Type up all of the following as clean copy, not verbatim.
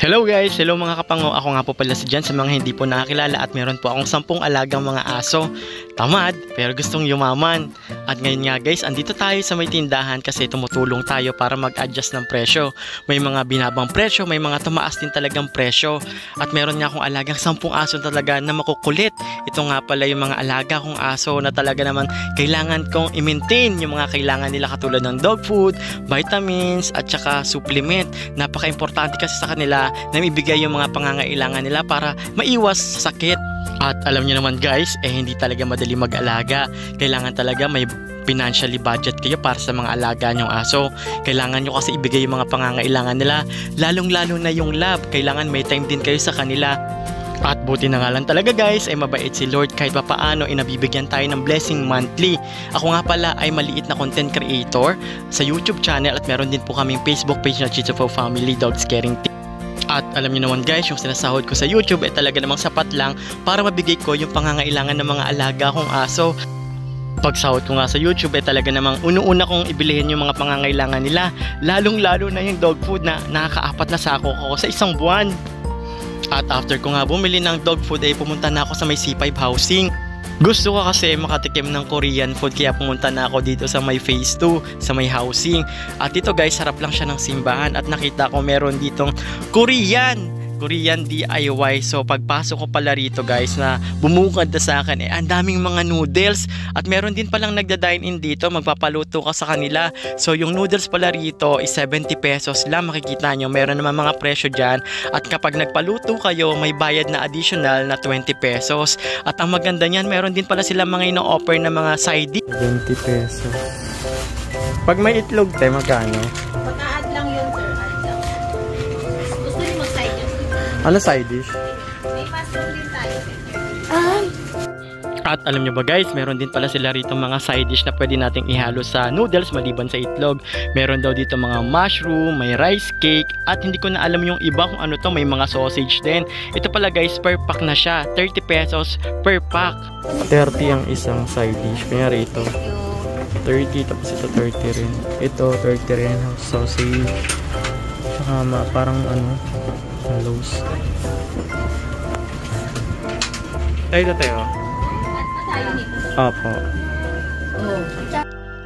Hello guys! Hello mga kapango! Ako nga po pala si Jan sa mga hindi po nakakilala at meron po akong 10 alagang mga aso. Tamad pero gustong yumaman. At ngayon nga guys, andito tayo sa may tindahan kasi tumutulong tayo para mag-adjust ng presyo. May mga binabang presyo, may mga tumaas din talagang presyo. At meron nga akong alagang 10 aso talaga na makukulit. Ito nga pala yung mga alaga kong aso na talaga naman kailangan kong i-maintain yung mga kailangan nila katulad ng dog food, vitamins at saka supplement. Napaka-importante kasi sa kanila na ibigay yung mga pangangailangan nila para maiwas sa sakit. At alam niyo naman guys, hindi talaga madali mag-alaga. Kailangan talaga may financially budget kayo para sa mga alaga nyong aso. Kailangan nyo kasi ibigay yung mga pangangailangan nila, lalong-lalo na yung love. Kailangan may time din kayo sa kanila. At buti na nga lang talaga guys, ay mabait si Lord kahit papaano inabibigyan tayo ng blessing monthly. Ako nga pala ay maliit na content creator sa YouTube channel at meron din po kaming Facebook page na Chitsufo Family Dogs Caring Team. At alam niyo naman guys, yung sinasahod ko sa YouTube ay talaga namang sapat lang para mabigay ko yung pangangailangan ng mga alaga kong aso. Pag sahod ko nga sa YouTube ay talaga namang una kong ibilihin yung mga pangangailangan nila, lalong-lalo na yung dog food na nakaka-4 na sako ko sa isang buwan. At after ko nga bumili ng dog food ay pumunta na ako sa may C5 housing. Gusto ko kasi makatikim ng Korean food kaya pumunta na ako dito sa may phase 2 sa may housing. At dito guys, sarap lang siya ng simbahan at nakita ko meron ditong Korean DIY. So pagpasok ko pala rito guys na bumukad na sa akin ang daming mga noodles at meron din palang nagda-dine in dito, magpapaluto ka sa kanila. So yung noodles pala rito is 70 pesos lang, makikita nyo meron naman mga presyo dyan at kapag nagpaluto kayo may bayad na additional na 20 pesos. At ang maganda niyan, meron din pala sila mga ino-offer na mga side dish. 20 pesos. Pag may itlog tayo, magkano? Pag-add lang yun sir, add lang. Gusto niyo mag-side dish? Ano side dish? May mushroom din tayo. At alam nyo ba guys, meron din pala sila rito mga side dish na pwede nating ihalo sa noodles maliban sa itlog. Meron daw dito mga mushroom, may rice cake, at hindi ko na alam yung iba kung ano to, may mga sausage din. Ito pala guys, per pack na siya, 30 pesos per pack. 30 ang isang side dish, kunyari ito 30, tapos ito 30 rin. Ito 30 rin, sausage, tsaka parang ano, halos. Tayo. Opo.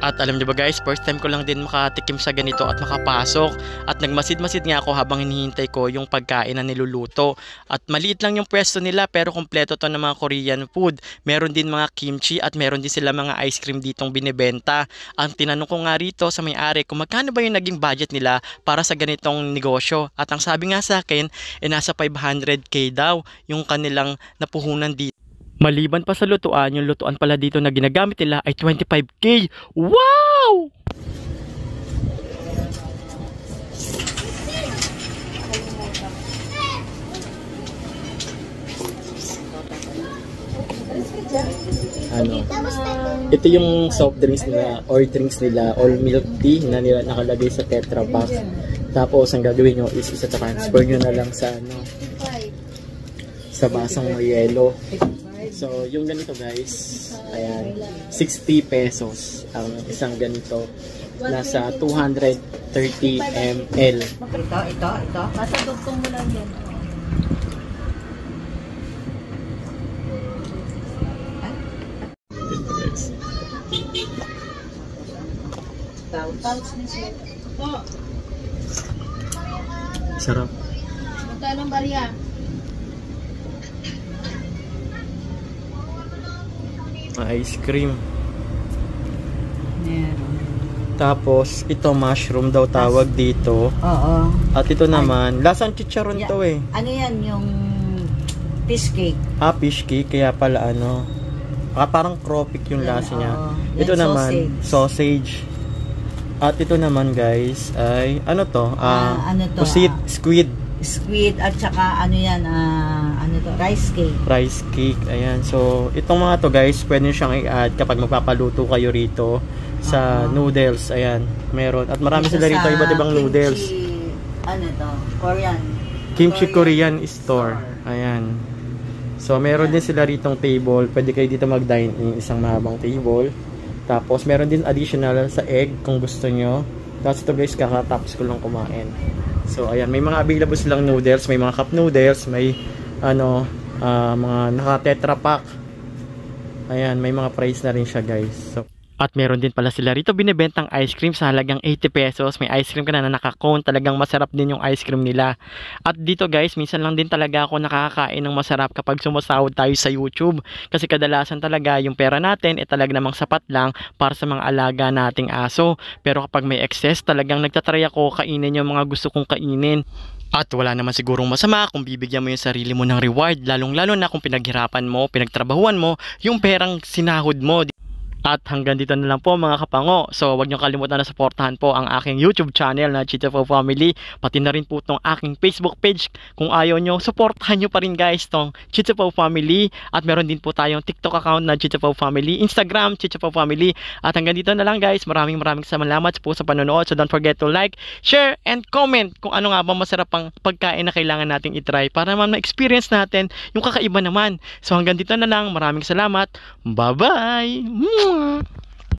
At alam niyo ba guys, first time ko lang din makatikim sa ganito at makapasok. At nagmasid-masid nga ako habang hinihintay ko yung pagkain na niluluto. At maliit lang yung pwesto nila pero kompleto to ng mga Korean food. Meron din mga kimchi at meron din sila mga ice cream ditong binibenta. Ang tinanong ko nga rito sa may-ari kung magkano ba yung naging budget nila para sa ganitong negosyo. At ang sabi nga sa akin, nasa 500k daw yung kanilang napuhunan dito. Maliban pa sa lutuan, yung lutuan pala dito na ginagamit nila ay 25k. Wow! Ito yung soft drinks nila or drinks nila or milk tea na nila nakalagay sa Tetra Pak. Tapos ang gagawin nyo is isa-transfer nyo na lang sa sa basang may yelo. So, yung ganito guys, ayan, 60 pesos ang isang ganito. Nasa 230 ml. Ito. Nasa dugtong mo lang yan. Pouch ni sir. Po. Sarap. Magkano ang barya? Ice cream. Meron. Tapos, ito mushroom daw tawag dito. Oo. At ito naman, lasang chicharon to eh. Ano yan? Yung fish cake. Fish cake. Kaya pala ano. Parang crawfish yung lasa niya. Ito naman, sausage. At ito naman guys, ay ano to? Ano to? Pusit, squid at saka ano yan, ano to, rice cake. Ayan, so itong mga to guys, pwede nyo siyang i-add kapag magpapaluto kayo rito sa noodles. Ayan, meron, at marami sila rito iba't ibang noodles. Ano to, Kimchi Korean store. Ayan, so meron din sila ritong table, pwede kayo dito mag-dine in, isang mahabang table. Tapos meron din additional sa egg kung gusto nyo. Tapos ito guys, kakatapos ko lang kumain. So ayan, may mga available silang noodles, may mga cup noodles, may mga naka Tetra Pak. Ayan, may mga price na rin siya guys. So, at meron din pala sila rito binibentang ice cream sa halagang 80 pesos. May ice cream ka na naka-cone. Talagang masarap din yung ice cream nila. At dito guys, minsan lang din talaga ako nakakakain ng masarap kapag sumasahod tayo sa YouTube. Kasi kadalasan talaga yung pera natin talaga namang sapat lang para sa mga alaga nating aso. Pero kapag may excess, talagang nagtatry ako kainin yung mga gusto kong kainin. At wala naman sigurong masama kung bibigyan mo yung sarili mo ng reward. Lalong-lalo na kung pinaghirapan mo, pinagtrabahuan mo yung perang sinahod mo. At hanggang dito na lang po mga kapango. So huwag niyo kalimutan na suportahan po ang aking YouTube channel na Chicha Pao Family. Pati na rin po itong aking Facebook page. Kung ayaw nyo, suportahan nyo pa rin guys itong Chicha Pao Family. At meron din po tayong TikTok account na Chicha Pao Family, Instagram Chicha Pao Family. At hanggang dito na lang guys. Maraming salamat po sa panonood. So don't forget to like, share, and comment kung ano nga ba masarap pang pagkain na kailangan nating itry para naman ma-experience natin yung kakaiba naman. So hanggang dito na lang. Maraming salamat. Bye-bye! Mwah!